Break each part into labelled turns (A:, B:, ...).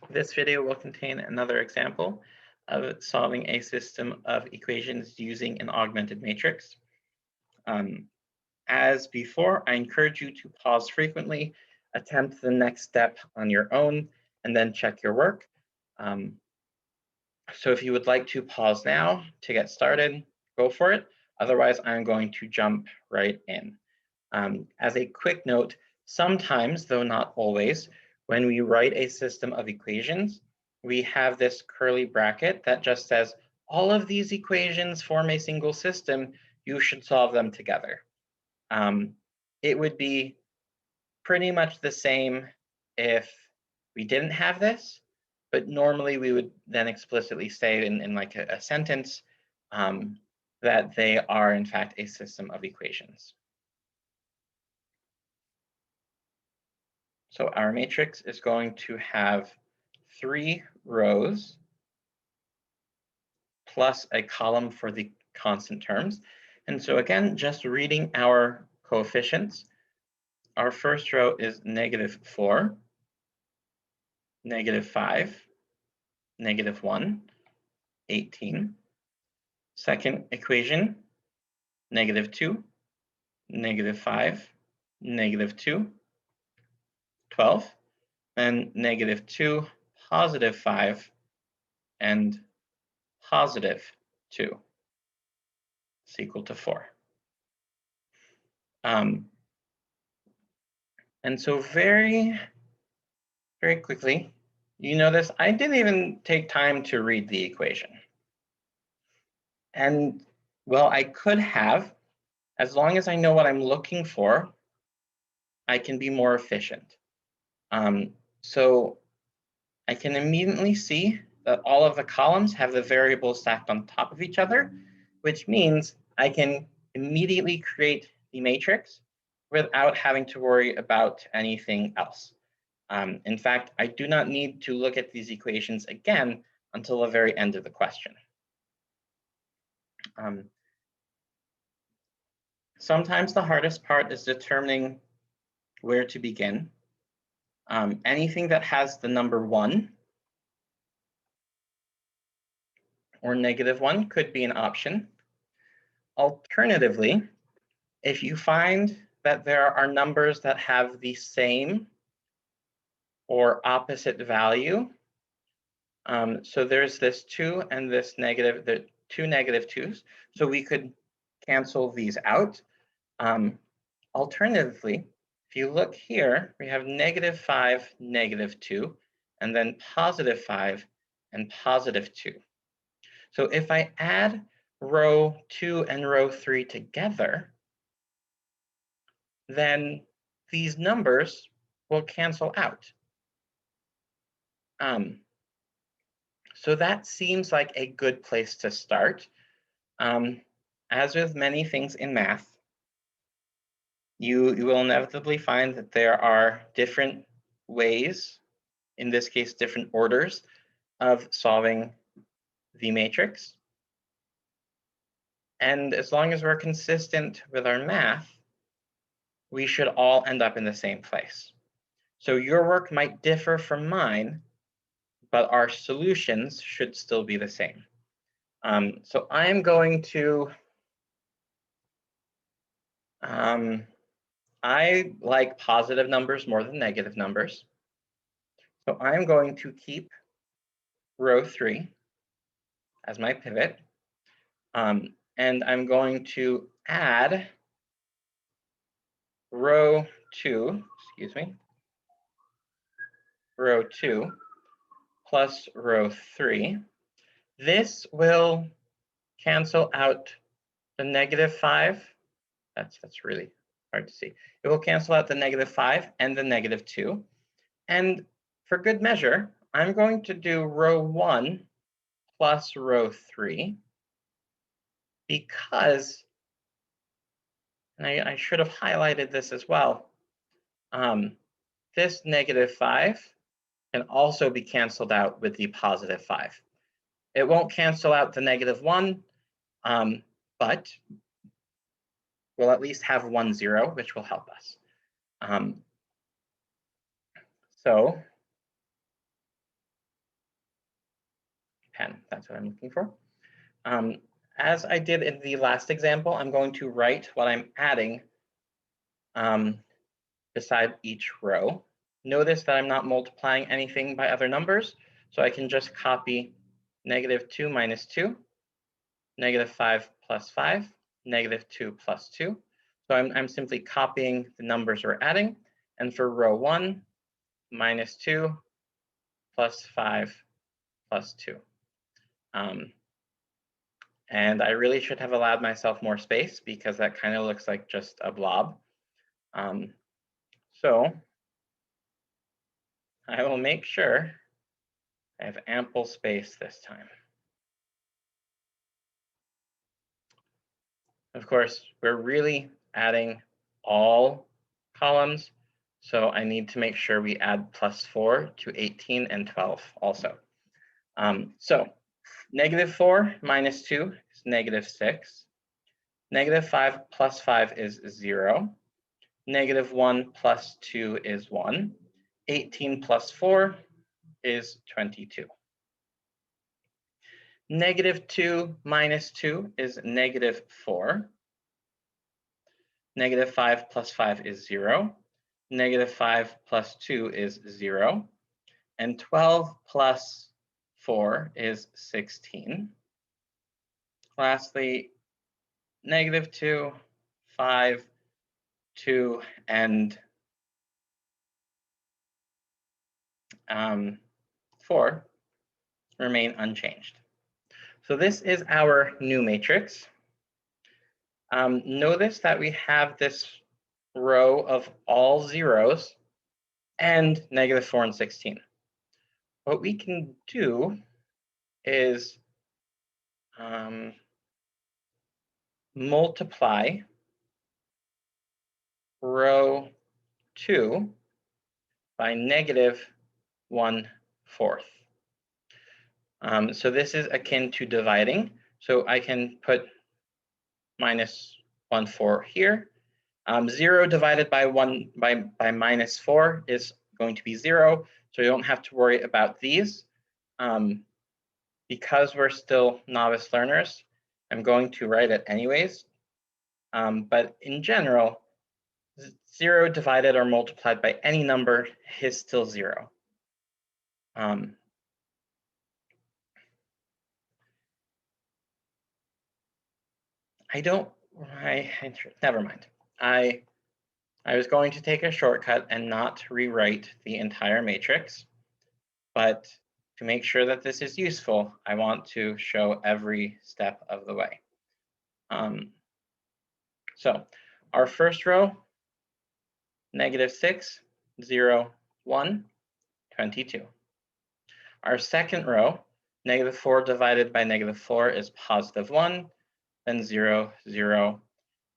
A: This video will contain another example of solving a system of equations using an augmented matrix. As before, I encourage you to pause frequently, attempt the next step on your own, and then check your work. So if you would like to pause now to get started, go for it. Otherwise, I'm going to jump right in. As a quick note, sometimes, though not always, when we write a system of equations, we have this curly bracket that just says, all of these equations form a single system, you should solve them together. It would be pretty much the same if we didn't have this, but normally we would then explicitly say in like a sentence that they are in fact a system of equations. So our matrix is going to have 3 rows plus a column for the constant terms. And so again, just reading our coefficients, our first row is -4, -5, -1, 18. Second equation, -2, -5, -2, 12, and -2, +5, and +2 is equal to 4. And so very quickly, you notice I didn't even take time to read the equation. And well, I could have, as long as I know what I'm looking for, I can be more efficient. So I can immediately see that all of the columns have the variables stacked on top of each other, which means I can immediately create the matrix without having to worry about anything else. In fact, I do not need to look at these equations again until the very end of the question. Sometimes the hardest part is determining where to begin. Anything that has the number 1 or -1 could be an option. Alternatively, if you find that there are numbers that have the same or opposite value, so there's this 2 and this negative, the 2 -2s, so we could cancel these out. Alternatively, if you look here, we have -5, -2, and then +5 and +2. So if I add row 2 and row 3 together, then these numbers will cancel out. So that seems like a good place to start. As with many things in math, you will inevitably find that there are different ways, in this case, different orders of solving the matrix. And as long as we're consistent with our math, we should all end up in the same place. So your work might differ from mine, but our solutions should still be the same. So I'm going to, I like positive numbers more than negative numbers. So I'm going to keep row 3 as my pivot. And I'm going to add row 2, row 2 plus row 3. This will cancel out the -5. That's really hard to see. It will cancel out the -5 and the -2. And for good measure, I'm going to do row 1 plus row 3 because, and I should have highlighted this as well, this -5 can also be canceled out with the +5. It won't cancel out the -1, but we'll at least have 1, 0, which will help us. So pen, that's what I'm looking for. As I did in the last example, I'm going to write what I'm adding beside each row. Notice that I'm not multiplying anything by other numbers, so I can just copy -2 minus 2, -5 plus 5, -2 plus 2. So I'm simply copying the numbers we're adding. And for row 1, -2 plus 5 plus 2. And I really should have allowed myself more space because that kind of looks like just a blob. So I will make sure I have ample space this time. Of course, we're really adding all columns, so I need to make sure we add +4 to 18 and 12 also. So -4 minus 2 is -6. -5 plus 5 is 0. -1 plus 2 is 1. 18 plus 4 is 22. -2 minus 2 is -4. -5 plus 5 is 0. -5 plus 2 is 0. And 12 plus 4 is 16. Lastly, -2, 5, 2, and 4 remain unchanged. So this is our new matrix. Notice that we have this row of all zeros and -4 and 16. What we can do is multiply row 2 by -1/4. So this is akin to dividing. So I can put -1/4 here. 0 divided by -4 is going to be 0. So you don't have to worry about these. Because we're still novice learners, I'm going to write it anyways. But in general, 0 divided or multiplied by any number is still 0. Never mind. I was going to take a shortcut and not rewrite the entire matrix, but to make sure that this is useful, I want to show every step of the way. So our first row, -6, 0, 1, 22. Our second row, -4 divided by -4 is +1, then 0, 0,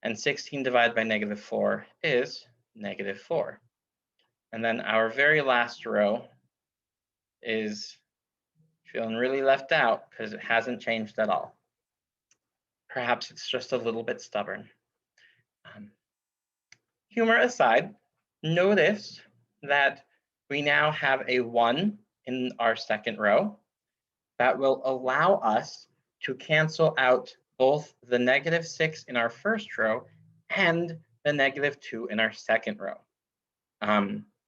A: and 16 divided by -4 is -4. And then our very last row is feeling really left out because it hasn't changed at all. Perhaps it's just a little bit stubborn. Humor aside, notice that we now have a 1 in our second row that will allow us to cancel out both the -6 in our first row and the -2 in our second row.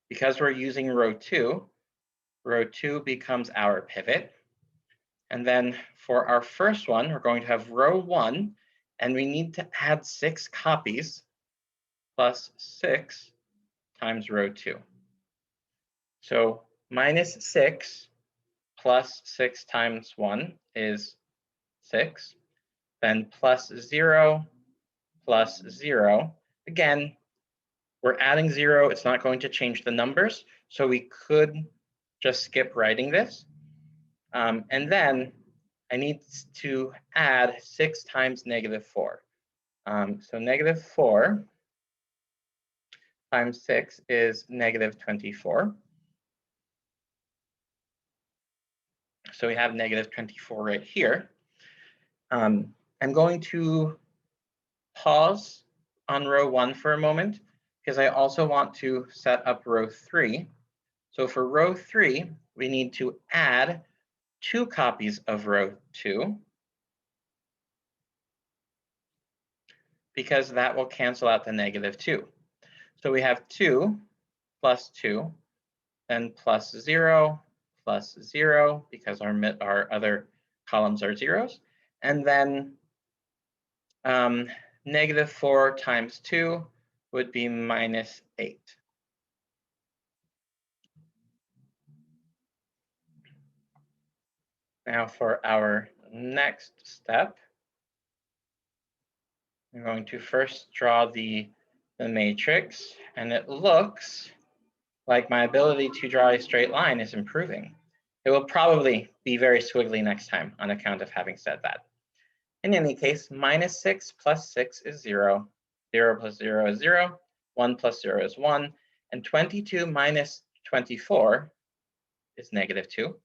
A: Because we're using row 2 becomes our pivot. And then for our first one, we're going to have row 1, and we need to add 6 copies plus 6 times row 2. So -6 plus 6 times 1 is 6. Then +0 plus 0. Again, we're adding 0. It's not going to change the numbers, so we could just skip writing this. And then I need to add 6 times -4. So -4 times 6 is -24. So we have -24 right here. I'm going to pause on row 1 for a moment because I also want to set up row 3. So for row 3, we need to add 2 copies of row 2, because that will cancel out the -2. So we have 2 plus 2, then plus 0 plus 0, because our other columns are zeros, and then -4 times 2 would be -8. Now for our next step, I'm going to first draw the matrix, and it looks like my ability to draw a straight line is improving. It will probably be very squiggly next time on account of having said that. In any case, -6 plus 6 is 0, 0 plus 0 is 0, 1 plus 0 is 1, and 22 minus 24 is -2.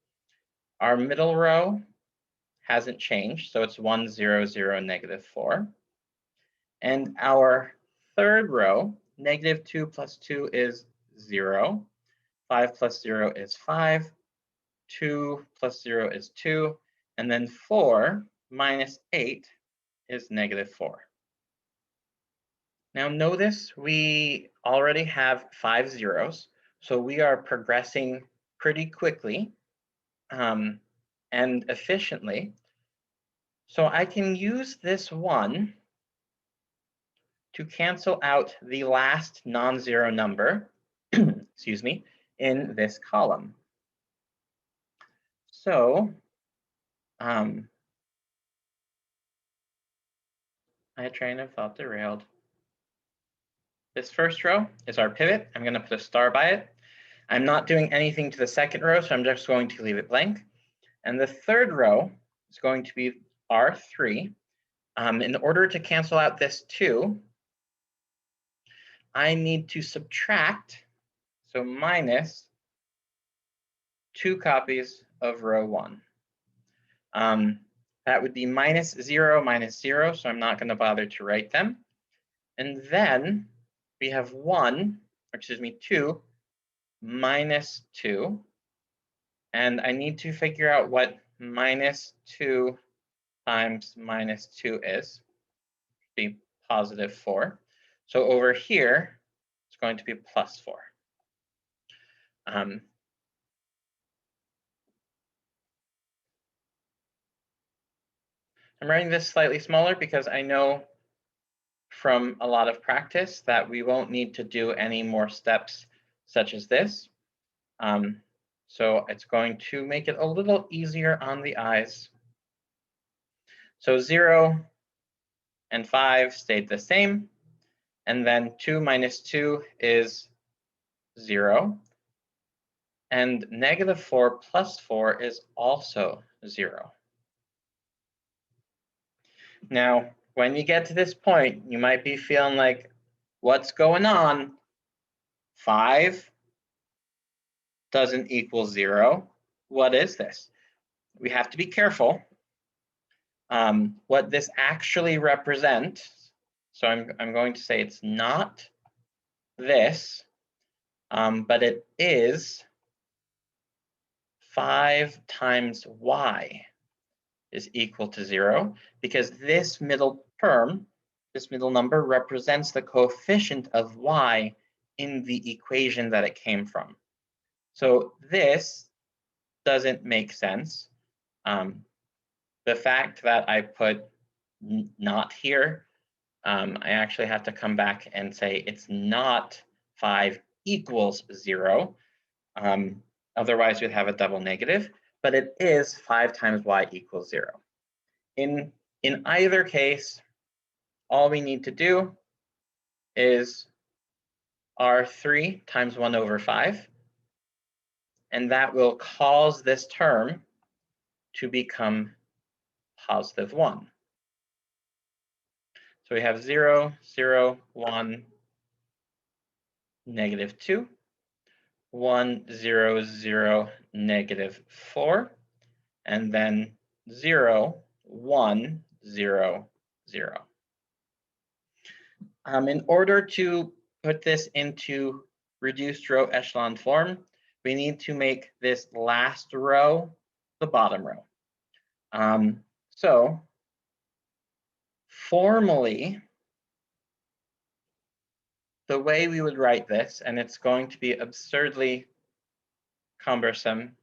A: Our middle row hasn't changed, so it's 1, 0, 0, -4. And our third row, -2 plus 2 is 0, 5 plus 0 is 5, 2 plus 0 is 2, and then 4 minus 8 is -4. Now notice we already have 5 zeros, so we are progressing pretty quickly and efficiently. So I can use this 1 to cancel out the last non-zero number, excuse me, in this column. So my train of thought derailed. This first row is our pivot. I'm going to put a star by it. I'm not doing anything to the second row, so I'm just going to leave it blank. And the third row is going to be R3. In order to cancel out this 2, I need to subtract, so minus 2 copies of row 1. That would be -0, -0, so I'm not going to bother to write them. And then we have 2 minus 2. And I need to figure out what -2 times -2 is. Be +4. So over here, it's going to be +4. I'm writing this slightly smaller because I know from a lot of practice that we won't need to do any more steps such as this. So it's going to make it a little easier on the eyes. So 0 and 5 stayed the same. And then 2 minus 2 is 0. And -4 plus 4 is also 0. Now, when you get to this point, you might be feeling like, what's going on? 5 doesn't equal 0. What is this? We have to be careful. What this actually represents, so I'm going to say it's not this, but it is 5 times y is equal to 0, because this middle term, this middle number, represents the coefficient of y in the equation that it came from. So this doesn't make sense. The fact that I put not here, I actually have to come back and say it's not 5 equals 0. Otherwise, we'd have a double negative, but it is 5 times y equals 0. In either case, all we need to do is R3 times 1 over 5, and that will cause this term to become +1. So we have 0, 0, 1, -2, 1, 0, 0, -4, and then 0, 1, 0, 0. In order to put this into reduced row echelon form, we need to make this last row the bottom row. So formally, the way we would write this, and it's going to be absurdly cumbersome,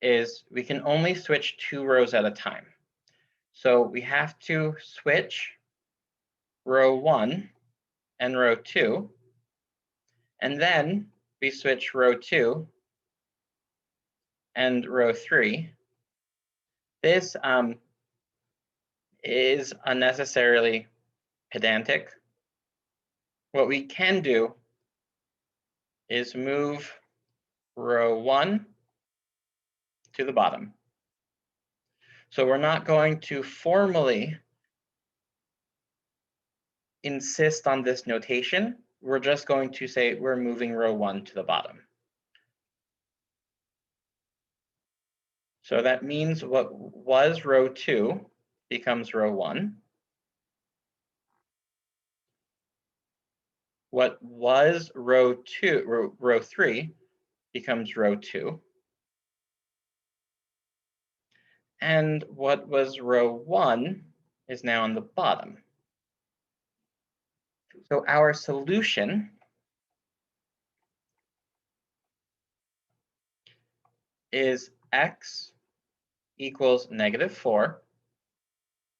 A: is we can only switch 2 rows at a time. So we have to switch row 1 and row 2, and then we switch row 2 and row 3. This is unnecessarily pedantic. What we can do is move row 1 to the bottom. So we're not going to formally insist on this notation. We're just going to say we're moving row 1 to the bottom. So that means what was row 2 becomes row 1. What was row 3 becomes row 2. And what was row 1 is now on the bottom. So our solution is x equals -4,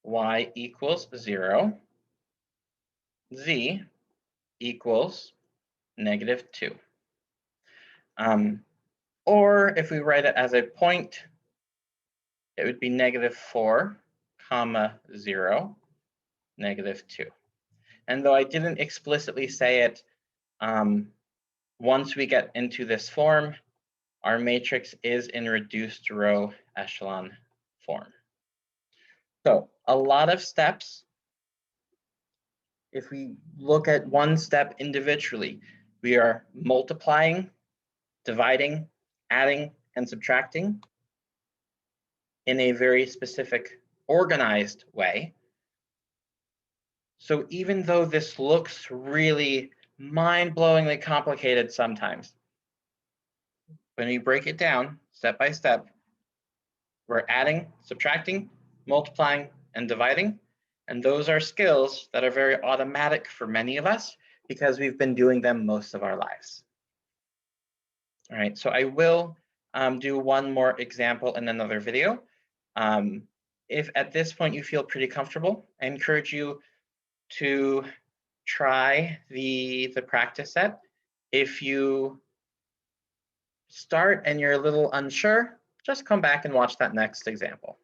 A: y equals 0, z equals -2. Or if we write it as a point, it would be -4, comma 0, -2. And though I didn't explicitly say it, once we get into this form, our matrix is in reduced row echelon form. So a lot of steps. If we look at one step individually, we are multiplying, dividing, adding, and subtracting in a very specific, organized way. So even though this looks really mind-blowingly complicated sometimes, when we break it down step by step, we're adding, subtracting, multiplying, and dividing. And those are skills that are very automatic for many of us because we've been doing them most of our lives. All right, so I will do one more example in another video. If at this point you feel pretty comfortable, I encourage you to try the practice set. If you start and you're a little unsure, just come back and watch that next example.